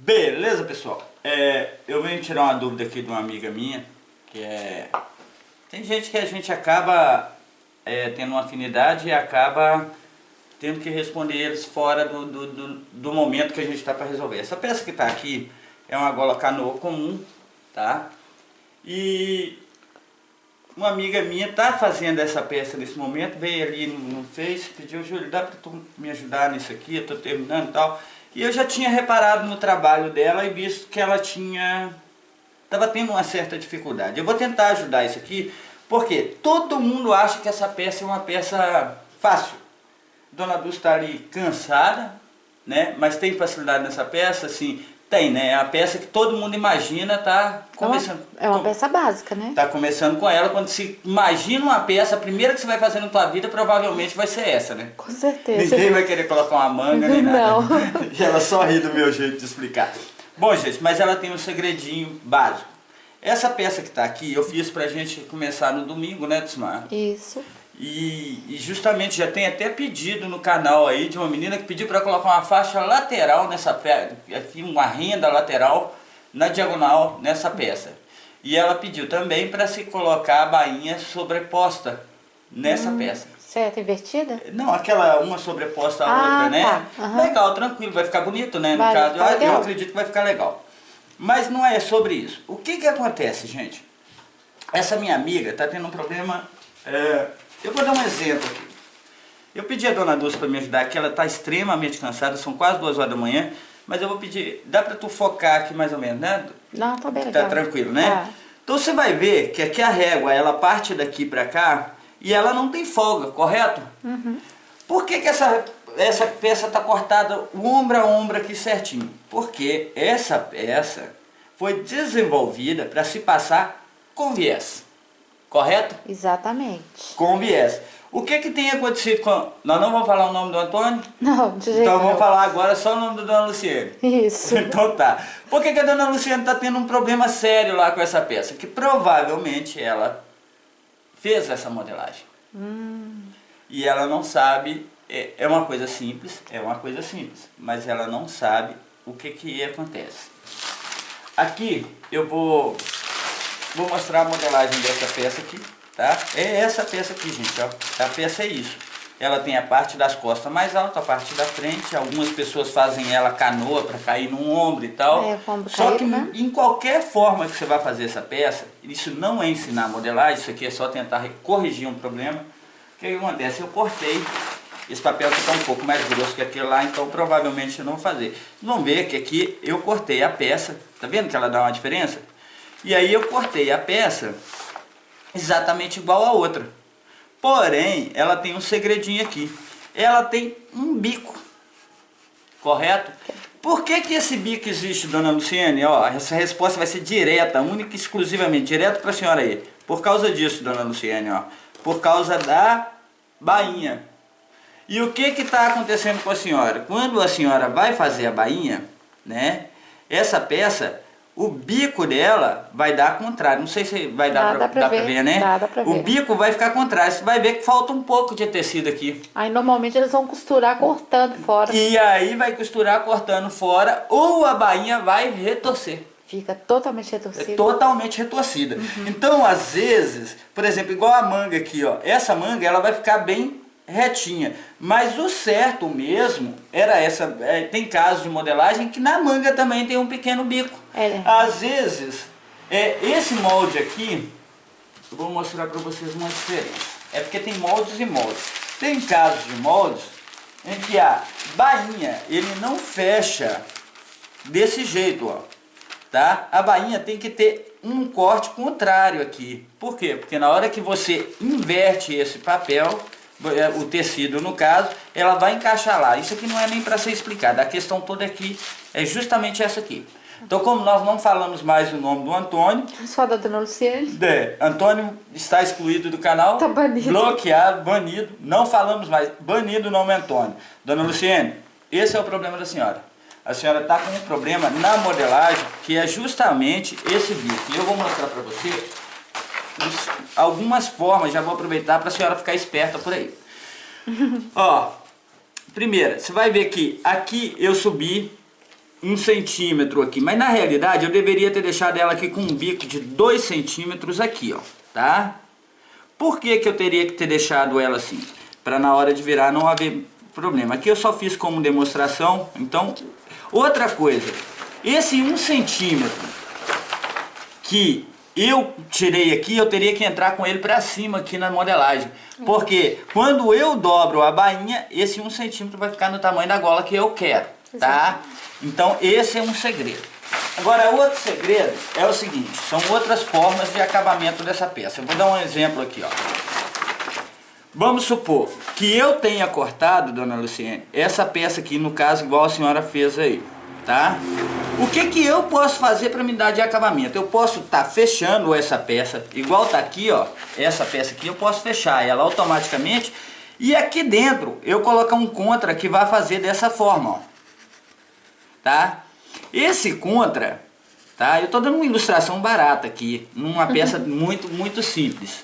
Beleza, pessoal? Eu venho tirar uma dúvida aqui de uma amiga minha, que é... Tem gente que a gente acaba tendo uma afinidade e acaba tendo que responder eles fora do momento que a gente está para resolver. Essa peça que está aqui é uma gola canoa comum, tá? E uma amiga minha está fazendo essa peça nesse momento, veio ali no Face, pediu: Júlio, dá para tu me ajudar nisso aqui? Eu estou terminando e tal. E eu já tinha reparado no trabalho dela e visto que ela estava tendo uma certa dificuldade. Eu vou tentar ajudar isso aqui, porque todo mundo acha que essa peça é uma peça fácil. Dona Dulce está ali cansada, né? Mas tem facilidade nessa peça? Sim, tem, né? É a peça que todo mundo imagina, tá começando. É uma peça básica, né? Tá começando com ela. Quando se imagina uma peça, a primeira que você vai fazer na tua vida provavelmente vai ser essa, né? Com certeza. Ninguém vai querer colocar uma manga nem nada. Não. E ela só ri do meu jeito de explicar. Bom, gente, mas ela tem um segredinho básico. Essa peça que tá aqui, eu fiz pra gente começar no domingo, né, Tismar? Isso. E justamente já tem até pedido no canal aí de uma menina que pediu para colocar uma faixa lateral nessa peça, aqui uma renda lateral na diagonal nessa peça. E ela pediu também para se colocar a bainha sobreposta nessa peça. Certo, invertida? Não, aquela uma sobreposta à outra, né? Tá. Uhum. Legal, tranquilo, vai ficar bonito, né? No Vai caso, ficar eu legal. acredito que vai ficar legal. Mas não é sobre isso. O que acontece, gente? Essa minha amiga está tendo um problema... Eu vou dar um exemplo aqui. Eu pedi a Dona Dulce para me ajudar, que ela está extremamente cansada, são quase 2 horas da manhã, mas eu vou pedir, dá para tu focar aqui mais ou menos, né? Não, tá bem Tá legal. tranquilo, né? Tá. Então você vai ver que aqui a régua, ela parte daqui para cá e ela não tem folga, correto? Uhum. Por que essa peça está cortada ombro a ombro aqui certinho? Porque essa peça foi desenvolvida para se passar com viés. Correto? Exatamente. Com viés. O que tem acontecido com... Nós não vamos falar o nome do Antônio? Não, de jeito Então vamos nenhum. falar agora só o nome da Dona Luciene. Isso. Então tá. Por que a Dona Luciene está tendo um problema sério lá com essa peça? Que provavelmente ela fez essa modelagem. E ela não sabe... É uma coisa simples, mas ela não sabe o que acontece. Aqui eu vou mostrar a modelagem dessa peça aqui, tá? É essa peça aqui, gente, ó. A peça é isso. Ela tem a parte das costas mais alta, a parte da frente. Algumas pessoas fazem ela canoa para cair no ombro e tal. É, ombro Só caído, que né? em qualquer forma que você vai fazer essa peça, isso não é ensinar a modelagem, isso aqui é só tentar corrigir um problema. O que acontece? Eu cortei. Esse papel aqui está um pouco mais grosso que aquele lá, então provavelmente eu não vou fazer. Vocês vão ver que aqui eu cortei a peça. Tá vendo que ela dá uma diferença? E aí eu cortei a peça exatamente igual a outra. Porém, ela tem um segredinho aqui. Ela tem um bico. Correto? Por que esse bico existe, Dona Luciene? Ó, essa resposta vai ser direta, única e exclusivamente, direto para a senhora aí. Por causa disso, Dona Luciene, ó. Por causa da bainha. E o que está acontecendo com a senhora? Quando a senhora vai fazer a bainha, né? Essa peça... O bico dela vai dar contrário. Não sei se vai dar pra ver, né? Dá pra ver. O bico vai ficar contrário. Você vai ver que falta um pouco de tecido aqui. Aí normalmente eles vão costurar cortando fora. E aí vai costurar cortando fora, ou a bainha vai retorcer. Fica totalmente retorcido. É totalmente retorcida. Então, às vezes, por exemplo, igual a manga aqui, ó. Essa manga, ela vai ficar bem retinha, mas o certo mesmo era essa. Tem casos de modelagem que na manga também tem um pequeno bico. Às vezes, esse molde aqui, eu vou mostrar para vocês uma diferença. É porque tem moldes e moldes. Tem casos de moldes em que a bainha ele não fecha desse jeito, ó, tá? A bainha tem que ter um corte contrário aqui. Por quê? Porque na hora que você inverte esse papel, o tecido no caso, ela vai encaixar lá. Isso aqui não é nem para ser explicado. A questão toda aqui é justamente essa aqui. Então, como nós não falamos mais o nome do Antônio, só da Dona Luciene. Antônio está excluído do canal, tá banido, bloqueado, banido, não falamos mais, banido o nome Antônio. Dona Luciene, esse é o problema da senhora. A senhora está com um problema na modelagem, que é justamente esse bico. E eu vou mostrar para você algumas formas, já vou aproveitar para a senhora ficar esperta por aí. Ó, primeiro, você vai ver que aqui eu subi 1 centímetro aqui, mas na realidade eu deveria ter deixado ela aqui com um bico de 2 centímetros aqui, ó, tá? Por que que eu teria que ter deixado ela assim? Para na hora de virar não haver problema. Aqui eu só fiz como demonstração. Então, outra coisa, esse 1 centímetro que eu tirei aqui, eu teria que entrar com ele para cima aqui na modelagem. Porque quando eu dobro a bainha, esse 1 centímetro vai ficar no tamanho da gola que eu quero, tá? Então esse é um segredo. Agora outro segredo é o seguinte, são outras formas de acabamento dessa peça. Eu vou dar um exemplo aqui, ó. Vamos supor que eu tenha cortado, dona Luciene, essa peça aqui, no caso, igual a senhora fez aí, tá? O que que eu posso fazer para me dar de acabamento? Eu posso estar fechando essa peça, igual tá aqui, ó, essa peça aqui, eu posso fechar ela automaticamente e aqui dentro eu colocar um contra que vai fazer dessa forma, ó, tá? Esse contra, tá? Eu tô dando uma ilustração barata aqui, numa peça muito simples.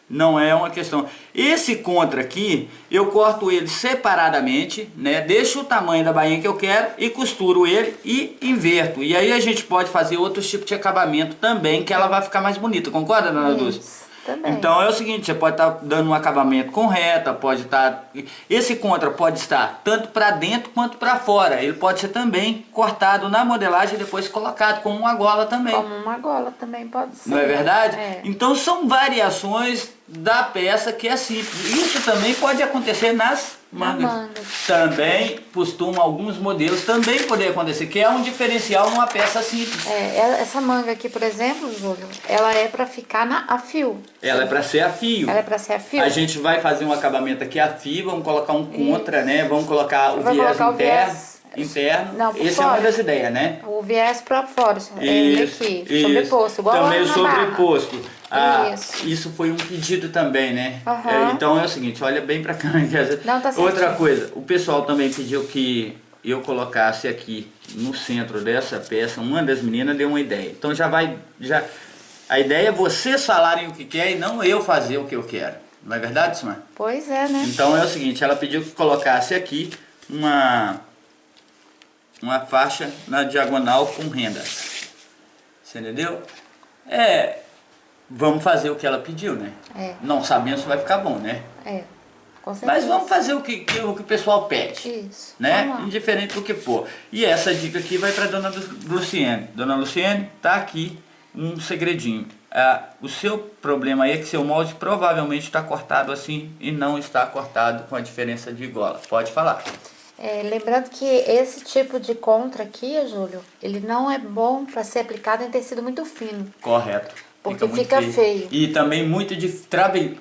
Não é uma questão. Esse contra aqui, eu corto ele separadamente, né? Deixo o tamanho da bainha que eu quero e costuro ele e inverto. E aí a gente pode fazer outros tipos de acabamento também, que ela vai ficar mais bonita. Concorda, dona Dulce? Também. Então é o seguinte, você pode estar dando um acabamento com reta, pode estar... Esse contra pode estar tanto para dentro quanto para fora. Ele pode ser também cortado na modelagem e depois colocado como uma gola também. Como uma gola também pode ser. Não é verdade? É. Então são variações da peça que é simples. Isso também pode acontecer nas mangas. Também costuma alguns modelos também poder acontecer, que é um diferencial numa peça simples. Essa manga aqui, por exemplo, Júlio, ela é para ficar a fio. Ela é para ser a fio. Ela é para ser a fio. A gente vai fazer um acabamento aqui a fio, vamos colocar um contra, né? Vamos colocar o viés interno. Não, essa é uma das ideias, né? O viés para fora, ele aqui, sobreposto, igual também lá o na sobreposto. Isso. Isso foi um pedido também, né? Uhum. Então é o seguinte, olha bem pra cá. Não, tá certo. Outra coisa, o pessoal também pediu que eu colocasse aqui no centro dessa peça, uma das meninas deu uma ideia. Então a ideia é vocês falarem o que quer e não eu fazer o que eu quero. Não é verdade, Simar? Pois é, né? Então é o seguinte, ela pediu que colocasse aqui uma faixa na diagonal com renda. Você entendeu? Vamos fazer o que ela pediu, né? Não sabendo se vai ficar bom, né? Com certeza. Mas vamos fazer o que o pessoal pede. Isso. Né? Indiferente do que for. E essa dica aqui vai para dona Luciene. Dona Luciene, tá aqui um segredinho. O seu problema aí é que seu molde provavelmente está cortado assim e não está cortado com a diferença de gola. Pode falar. Lembrando que esse tipo de contra aqui, Júlio, ele não é bom para ser aplicado em tecido muito fino. Correto. Porque fica feio. E também muito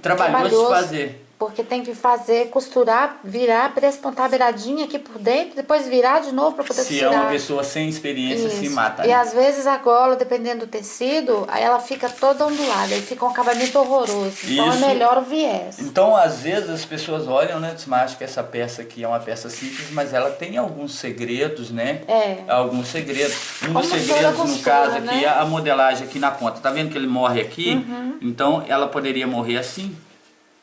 trabalhoso de fazer. Porque tem que fazer, costurar, virar, prespontar a beiradinha aqui por dentro, depois virar de novo para poder costurar. Se tirar. é uma pessoa sem experiência, se mata. E às vezes a gola, dependendo do tecido, aí ela fica toda ondulada, aí fica um acabamento horroroso. Então é melhor o viés. Então às vezes as pessoas olham, né, acham que essa peça aqui é uma peça simples, mas ela tem alguns segredos, né? Alguns segredos. Um dos segredos, no caso aqui, é a modelagem aqui na ponta. Tá vendo que ele morre aqui? Então ela poderia morrer assim.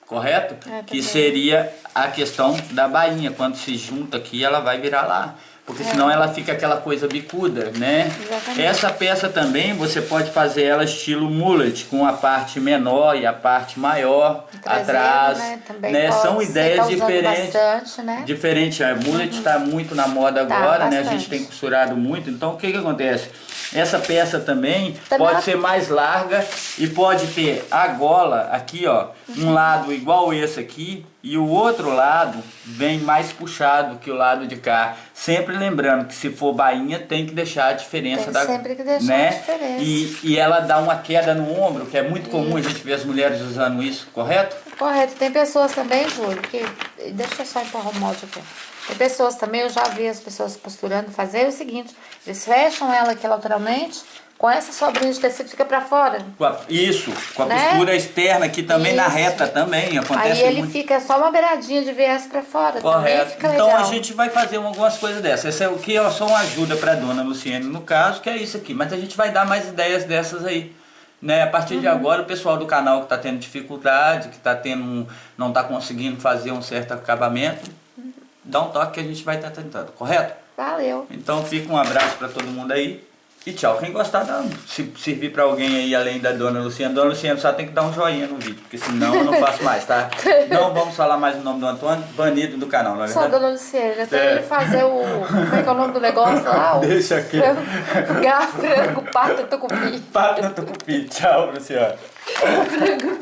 Correto? Que seria a questão da bainha. Quando se junta aqui, ela vai virar lá. Porque senão ela fica aquela coisa bicuda, né? Exatamente. Essa peça também, você pode fazer ela estilo mullet, com a parte menor e a parte maior atrás. Né? Também São ideias diferentes. Bastante, né? Diferente. A mullet está muito na moda agora, né? A gente tem costurado muito. Então, o que acontece? Essa peça também pode ser mais larga e pode ter a gola aqui, ó, um lado igual esse aqui e o outro lado vem mais puxado que o lado de cá. Sempre lembrando que se for bainha tem que deixar a diferença da, sempre que deixar né? a diferença. E ela dá uma queda no ombro, que é muito comum a gente ver as mulheres usando isso, correto? Correto. Tem pessoas também, Júlio, que... Deixa eu só empurrar o molde aqui. Tem pessoas também, eu já vi as pessoas costurando fazer o seguinte, eles fecham ela aqui lateralmente, com essa sobrinha de tecido fica pra fora. Isso, com a costura externa aqui também, na reta também, acontece aí ele muito. fica só uma beiradinha de viés pra fora. Correto. Fica então legal. a gente vai fazer algumas coisas dessas. Essa é o que é só uma ajuda pra dona Luciene no caso, que é isso aqui. Mas a gente vai dar mais ideias dessas aí. Né? A partir de agora, o pessoal do canal que está tendo dificuldade, que não está conseguindo fazer um certo acabamento, dá um toque que a gente vai estar tentando, correto? Valeu. Então fica um abraço para todo mundo aí. E tchau. Quem gostar, se servir para alguém aí além da Dona Luciana só tem que dar um joinha no vídeo, porque senão eu não faço mais, tá? Não vamos falar mais o nome do Antônio, banido do canal, não é Só verdade? Dona Luciana, até ele fazer o... Como é que é o nome do negócio lá? Deixa aqui. Frango, pato, tucupi. Pato no tucupi. Tchau, Luciana.